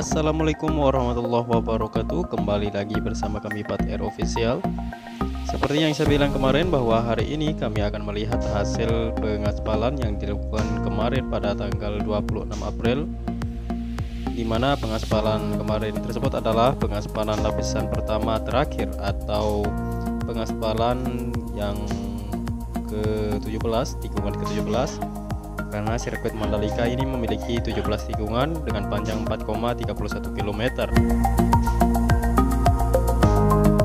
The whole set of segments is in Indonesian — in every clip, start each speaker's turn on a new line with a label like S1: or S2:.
S1: Assalamualaikum warahmatullahi wabarakatuh. Kembali lagi bersama kami Pat Air Official. Seperti yang saya bilang kemarin bahwa hari ini kami akan melihat hasil pengaspalan yang dilakukan kemarin pada tanggal 26 April, di mana pengaspalan kemarin tersebut adalah pengaspalan lapisan pertama terakhir atau pengaspalan yang ke-17, tikungan ke-17, karena sirkuit Mandalika ini memiliki 17 tikungan dengan panjang 4,31 km.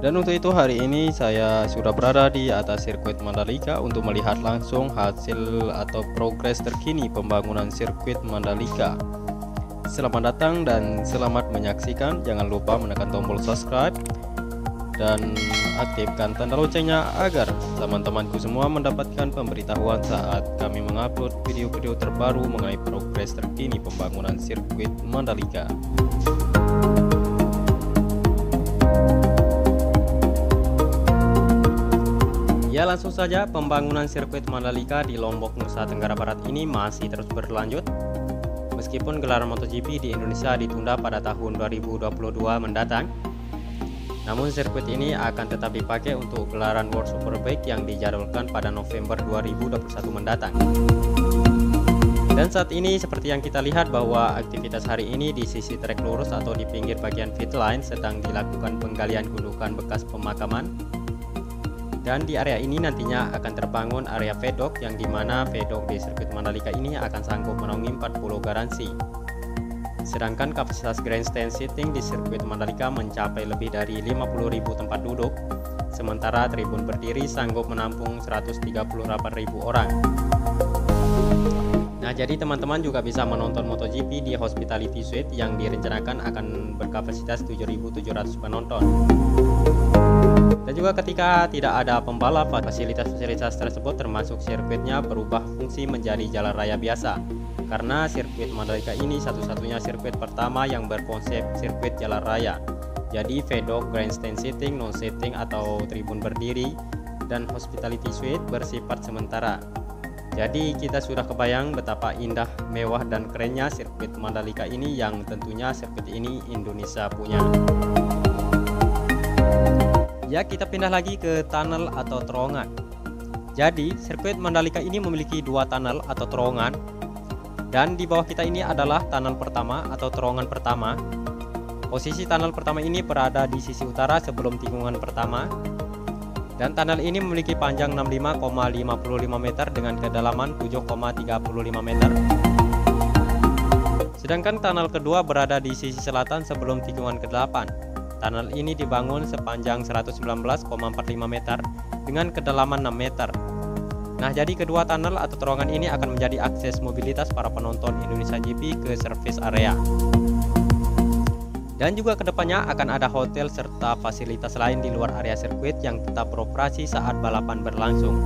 S1: Dan untuk itu hari ini saya sudah berada di atas sirkuit Mandalika untuk melihat langsung hasil atau progres terkini pembangunan sirkuit Mandalika. Selamat datang dan selamat menyaksikan. Jangan lupa menekan tombol subscribe dan aktifkan tanda loncengnya agar teman-temanku semua mendapatkan pemberitahuan saat kami mengupload video-video terbaru mengenai progres terkini pembangunan sirkuit Mandalika. Ya, langsung saja pembangunan sirkuit Mandalika di Lombok, Nusa Tenggara Barat ini masih terus berlanjut. Meskipun gelaran MotoGP di Indonesia ditunda pada tahun 2022 mendatang, namun sirkuit ini akan tetap dipakai untuk gelaran World Superbike yang dijadwalkan pada November 2021 mendatang. Dan saat ini seperti yang kita lihat bahwa aktivitas hari ini di sisi trek lurus atau di pinggir bagian pit line sedang dilakukan penggalian gundukan bekas pemakaman. Dan di area ini nantinya akan terbangun area pedok, yang dimana pedok di sirkuit Mandalika ini akan sanggup menaungi 40 garansi. Sedangkan kapasitas grandstand seating di sirkuit Mandalika mencapai lebih dari 50.000 tempat duduk, sementara tribun berdiri sanggup menampung 138.000 orang. Nah, jadi teman-teman juga bisa menonton MotoGP di Hospitality Suite yang direncanakan akan berkapasitas 7.700 penonton. Dan juga ketika tidak ada pembalap, fasilitas-fasilitas tersebut termasuk sirkuitnya berubah fungsi menjadi jalan raya biasa. Karena sirkuit Mandalika ini satu-satunya sirkuit pertama yang berkonsep sirkuit jalan raya. Jadi pedok, grandstand seating, non seating atau tribun berdiri, dan hospitality suite bersifat sementara. Jadi kita sudah kebayang betapa indah, mewah, dan kerennya sirkuit Mandalika ini, yang tentunya sirkuit ini Indonesia punya. Ya, kita pindah lagi ke tunnel atau terowongan. Jadi sirkuit Mandalika ini memiliki dua tunnel atau terowongan. Dan di bawah kita ini adalah tunnel pertama atau terowongan pertama. Posisi tunnel pertama ini berada di sisi utara sebelum tikungan pertama. Dan tunnel ini memiliki panjang 65,55 meter dengan kedalaman 7,35 meter. Sedangkan tunnel kedua berada di sisi selatan sebelum tikungan ke-8. Tunnel ini dibangun sepanjang 119,45 meter dengan kedalaman 6 meter. Nah, jadi kedua tunnel atau terowongan ini akan menjadi akses mobilitas para penonton Indonesia GP ke service area. Dan juga kedepannya akan ada hotel serta fasilitas lain di luar area sirkuit yang tetap beroperasi saat balapan berlangsung.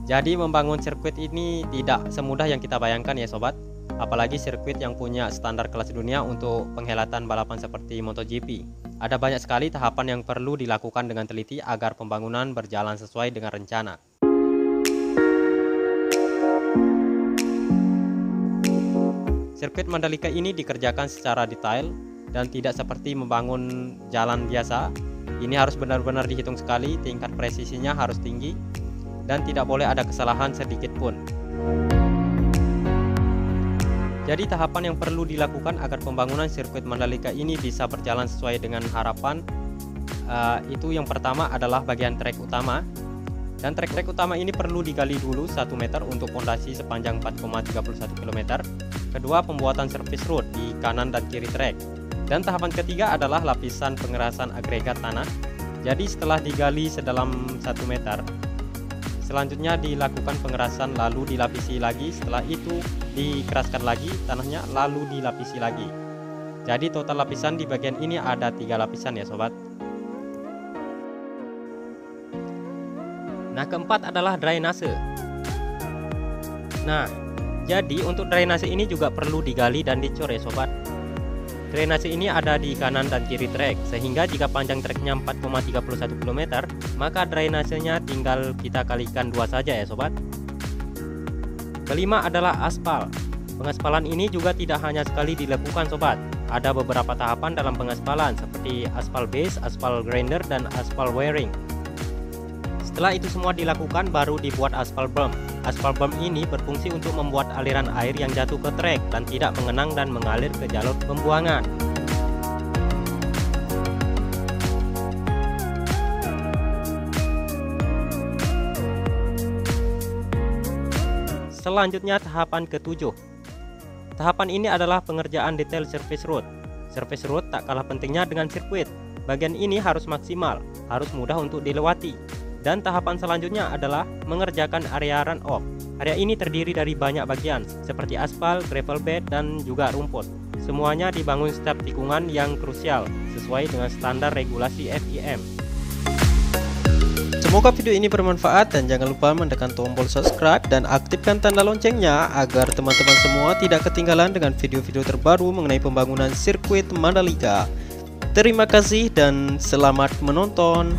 S1: Jadi membangun sirkuit ini tidak semudah yang kita bayangkan ya sobat. Apalagi sirkuit yang punya standar kelas dunia untuk penghelatan balapan seperti MotoGP. Ada banyak sekali tahapan yang perlu dilakukan dengan teliti agar pembangunan berjalan sesuai dengan rencana. Sirkuit Mandalika ini dikerjakan secara detail dan tidak seperti membangun jalan biasa. Ini harus benar-benar dihitung sekali, tingkat presisinya harus tinggi dan tidak boleh ada kesalahan sedikit pun. Jadi tahapan yang perlu dilakukan agar pembangunan sirkuit Mandalika ini bisa berjalan sesuai dengan harapan, itu yang pertama adalah bagian trek utama. Dan trek utama ini perlu digali dulu 1 meter untuk fondasi sepanjang 4,31 km. Kedua, pembuatan service road di kanan dan kiri trek. Dan tahapan ketiga adalah lapisan pengerasan agregat tanah. Jadi setelah digali sedalam 1 meter, selanjutnya dilakukan pengerasan lalu dilapisi lagi. Setelah itu dikeraskan lagi tanahnya lalu dilapisi lagi. Jadi total lapisan di bagian ini ada 3 lapisan ya sobat. Nah, keempat adalah drainase. Nah, jadi untuk drainase ini juga perlu digali dan dicor ya sobat. Drainase ini ada di kanan dan kiri trek, sehingga jika panjang treknya 4,31 km, maka drainasenya tinggal kita kalikan 2 saja ya sobat. Kelima adalah aspal. Pengaspalan ini juga tidak hanya sekali dilakukan sobat. Ada beberapa tahapan dalam pengaspalan seperti aspal base, aspal grinder, dan aspal wearing. Setelah itu semua dilakukan baru dibuat aspal berm. Aspal berm ini berfungsi untuk membuat aliran air yang jatuh ke trek dan tidak mengenang dan mengalir ke jalur pembuangan. Selanjutnya tahapan ke-7. Tahapan ini adalah pengerjaan detail surface road. Surface road tak kalah pentingnya dengan sirkuit. Bagian ini harus maksimal, harus mudah untuk dilewati. Dan tahapan selanjutnya adalah mengerjakan area run-off. Area ini terdiri dari banyak bagian, seperti aspal, gravel bed, dan juga rumput. Semuanya dibangun setiap tikungan yang krusial, sesuai dengan standar regulasi FIM. Semoga video ini bermanfaat dan jangan lupa menekan tombol subscribe dan aktifkan tanda loncengnya agar teman-teman semua tidak ketinggalan dengan video-video terbaru mengenai pembangunan sirkuit Mandalika. Terima kasih dan selamat menonton.